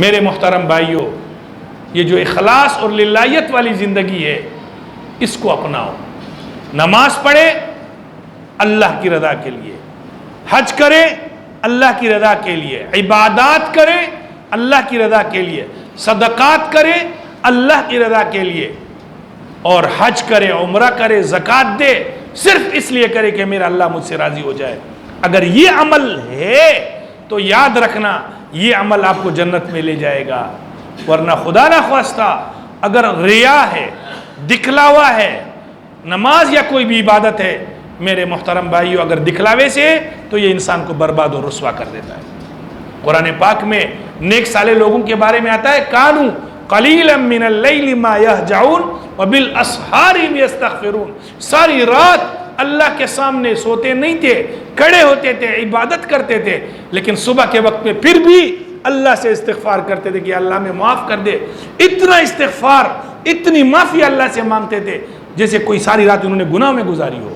میرے محترم بھائیوں، یہ جو اخلاص اور للہیت والی زندگی ہے اس کو اپناؤ۔ نماز پڑھے اللہ کی رضا کے لیے، حج کرے اللہ کی رضا کے لیے، عبادات کرے اللہ کی رضا کے لیے، صدقات کرے اللہ کی رضا کے لیے، اور حج کرے، عمرہ کرے، زکوٰۃ دے صرف اس لیے کرے کہ میرا اللہ مجھ سے راضی ہو جائے۔ اگر یہ عمل ہے تو یاد رکھنا یہ عمل آپ کو جنت میں لے جائے گا، ورنہ خدا نہ خواستہ اگر ریا ہے، دکھلاوا ہے، نماز یا کوئی بھی عبادت ہے، میرے محترم بھائیو اگر دکھلاوے سے ہے تو یہ انسان کو برباد اور رسوا کر دیتا ہے۔ قرآن پاک میں نیک صالح لوگوں کے بارے میں آتا ہے، کانو قلیلا من اللیل ما یہجعون وبالاسحار هم یستغفرون، ساری رات اللہ کے سامنے سوتے نہیں تھے، کھڑے ہوتے تھے، عبادت کرتے تھے، لیکن صبح کے وقت میں پھر بھی اللہ سے استغفار کرتے تھے کہ اللہ میں معاف کر دے۔ اتنا استغفار، اتنی معافی اللہ سے مانگتے تھے جیسے کوئی ساری رات انہوں نے گناہ میں گزاری ہو،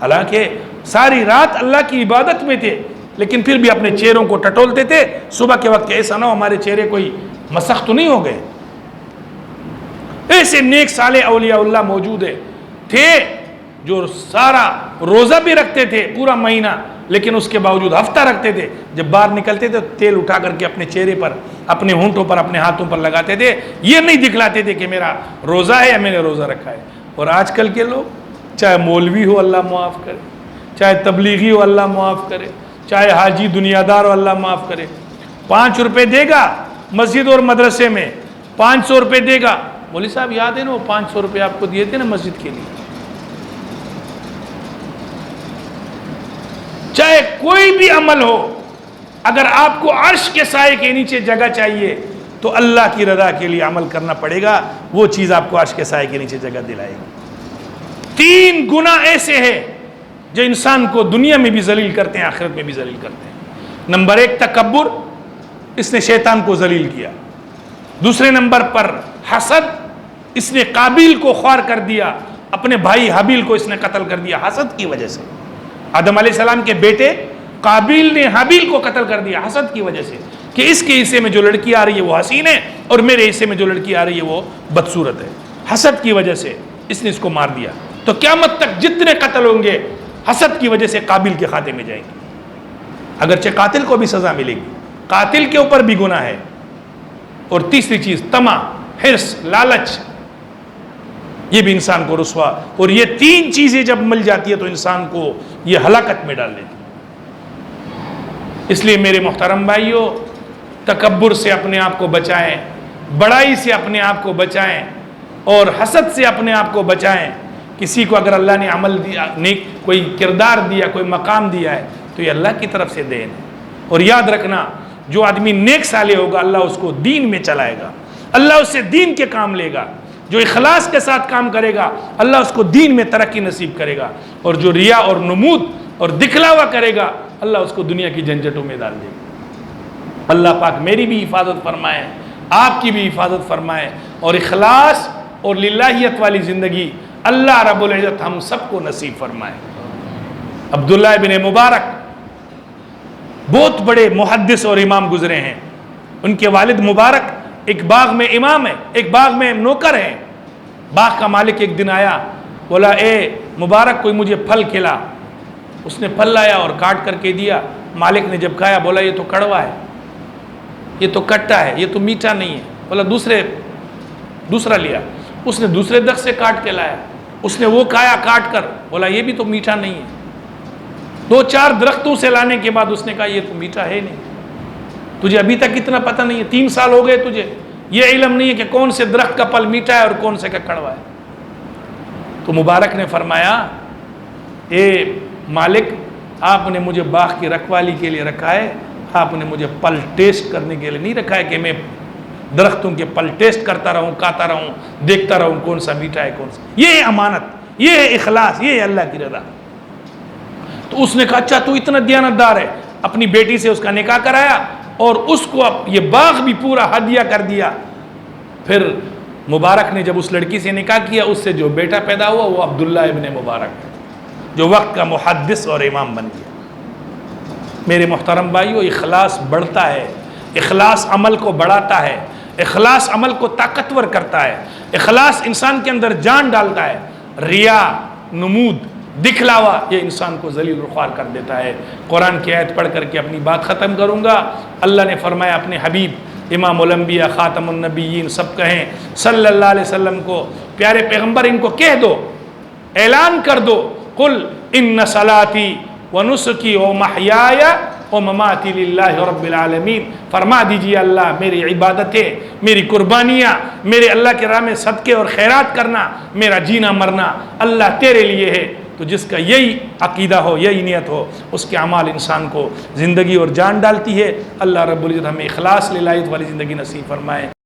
حالانکہ ساری رات اللہ کی عبادت میں تھے، لیکن پھر بھی اپنے چہروں کو ٹٹولتے تھے صبح کے وقت، ایسا نہ ہو ہمارے چہرے کوئی مسخ تو نہیں ہو گئے۔ ایسے نیک صالح اولیاء اللہ موجود تھے جو سارا روزہ بھی رکھتے تھے پورا مہینہ، لیکن اس کے باوجود ہفتہ رکھتے تھے، جب باہر نکلتے تھے تیل اٹھا کر کے اپنے چہرے پر، اپنے ہونٹوں پر، اپنے ہاتھوں پر لگاتے تھے، یہ نہیں دکھلاتے تھے کہ میرا روزہ ہے یا میں نے روزہ رکھا ہے۔ اور آج کل کے لوگ، چاہے مولوی ہو اللہ معاف کرے، چاہے تبلیغی ہو اللہ معاف کرے، چاہے حاجی دنیا دار ہو اللہ معاف کرے، 5 روپے دے گا مسجد اور مدرسے میں، 500 روپے دے گا، مولوی صاحب یاد ہے نا وہ 500 روپے آپ کو دیے تھے نا مسجد کے لیے۔ چاہے کوئی بھی عمل ہو، اگر آپ کو عرش کے سائے کے نیچے جگہ چاہیے تو اللہ کی رضا کے لیے عمل کرنا پڑے گا، وہ چیز آپ کو عرش کے سائے کے نیچے جگہ دلائے گی۔ 3 گناہ ایسے ہیں جو انسان کو دنیا میں بھی ذلیل کرتے ہیں، آخرت میں بھی ذلیل کرتے ہیں۔ نمبر 1 تکبر، اس نے شیطان کو ذلیل کیا۔ دوسرے نمبر پر حسد، اس نے قابیل کو خوار کر دیا، اپنے بھائی حابیل کو اس نے قتل کر دیا حسد کی وجہ سے۔ آدم علیہ السلام کے بیٹے قابیل نے حابیل کو قتل کر دیا حسد کی وجہ سے، کہ اس کے حصے میں جو لڑکی آ رہی ہے وہ حسین ہے اور میرے حصے میں جو لڑکی آ رہی ہے وہ بدصورت ہے۔ حسد کی وجہ سے اس نے اس کو مار دیا۔ تو قیامت تک جتنے قتل ہوں گے حسد کی وجہ سے قابیل کے کھاتے میں جائیں گے، اگرچہ قاتل کو بھی سزا ملے گی، قاتل کے اوپر بھی گناہ ہے۔ اور تیسری چیز طمع، حرص، لالچ، یہ بھی انسان کو رسوا، اور یہ 3 چیزیں جب مل جاتی ہے تو انسان کو یہ ہلاکت میں ڈال دیتی ہے۔ اس لیے میرے محترم بھائیوں، تکبر سے اپنے آپ کو بچائیں، بڑائی سے اپنے آپ کو بچائیں، اور حسد سے اپنے آپ کو بچائیں۔ کسی کو اگر اللہ نے عمل دیا، نیک کوئی کردار دیا، کوئی مقام دیا ہے تو یہ اللہ کی طرف سے دین ہے۔ اور یاد رکھنا جو آدمی نیک صالح ہوگا اللہ اس کو دین میں چلائے گا، اللہ اس سے دین کے کام لے گا۔ جو اخلاص کے ساتھ کام کرے گا اللہ اس کو دین میں ترقی نصیب کرے گا، اور جو ریا اور نمود اور دکھلاوا کرے گا اللہ اس کو دنیا کی جھنجھٹوں میں ڈال دے گا۔ اللہ پاک میری بھی حفاظت فرمائے، آپ کی بھی حفاظت فرمائے، اور اخلاص اور للہیت والی زندگی اللہ رب العزت ہم سب کو نصیب فرمائے۔ عبداللہ ابن مبارک بہت بڑے محدث اور امام گزرے ہیں۔ ان کے والد مبارک ایک باغ میں امام ہے، ایک باغ میں نوکر ہے۔ باغ کا مالک ایک دن آیا، بولا اے مبارک کوئی مجھے پھل کھلا۔ اس نے پھل لایا اور کاٹ کر کے دیا۔ مالک نے جب کھایا بولا یہ تو کڑوا ہے، یہ تو کٹا ہے، یہ تو میٹھا نہیں ہے۔ بولا دوسرا لیا۔ اس نے دوسرے درخت سے کاٹ کے لایا، اس نے وہ کھایا کاٹ کر، بولا یہ بھی تو میٹھا نہیں ہے۔ 2-4 درختوں سے لانے کے بعد اس نے کہا یہ تو میٹھا ہے نہیں، تجھے ابھی تک اتنا پتہ نہیں ہے، 3 سال ہو گئے تجھے یہ علم نہیں ہے کہ کون سے درخت کا پھل میٹھا ہے اور کون سے کا کڑوا ہے۔ تو مبارک نے فرمایا اے مالک، آپ نے مجھے باغ کی رکھوالی کے لیے رکھا ہے، آپ نے مجھے پھل ٹیسٹ کرنے کے لیے نہیں رکھا ہے کہ میں درختوں کے پھل ٹیسٹ کرتا رہوں، کھاتا رہوں، دیکھتا رہوں کون سا میٹھا ہے کون سا۔ یہ ہے امانت، یہ ہے اخلاص، یہ ہے اللہ کی رضا۔ تو اس نے کہا اچھا تو اتنا دیانتدار ہے، اپنی بیٹی سے اس کا نکاح کرایا اور اس کو یہ باغ بھی پورا ہدیہ کر دیا۔ پھر مبارک نے جب اس لڑکی سے نکاح کیا، اس سے جو بیٹا پیدا ہوا وہ عبداللہ ابن مبارک، جو وقت کا محدث اور امام بن گیا۔ میرے محترم بھائیو، اخلاص بڑھتا ہے اخلاص عمل کو بڑھاتا ہے، اخلاص عمل کو طاقتور کرتا ہے، اخلاص انسان کے اندر جان ڈالتا ہے۔ ریا، نمود، دکھلاوا یہ انسان کو ذلیل و خوار کر دیتا ہے۔ قرآن کی آیت پڑھ کر کے اپنی بات ختم کروں گا۔ اللہ نے فرمایا اپنے حبیب امام الانبیاء خاتم النبیین سب کہیں صلی اللہ علیہ وسلم کو، پیارے پیغمبر ان کو کہہ دو، اعلان کر دو، قل ان صلاتی ونسکی ومحیای ومماتی للہ رب العالمین، فرما دیجئے اللہ میری عبادتیں، میری قربانیاں، میرے اللہ کے راہ میں صدقے اور خیرات کرنا، میرا جینا مرنا اللہ تیرے لیے ہے۔ تو جس کا یہی عقیدہ ہو، یہی نیت ہو، اس کے اعمال انسان کو زندگی اور جان ڈالتی ہے۔ اللہ رب العزت ہمیں اخلاص للایت والی زندگی نصیب فرمائے۔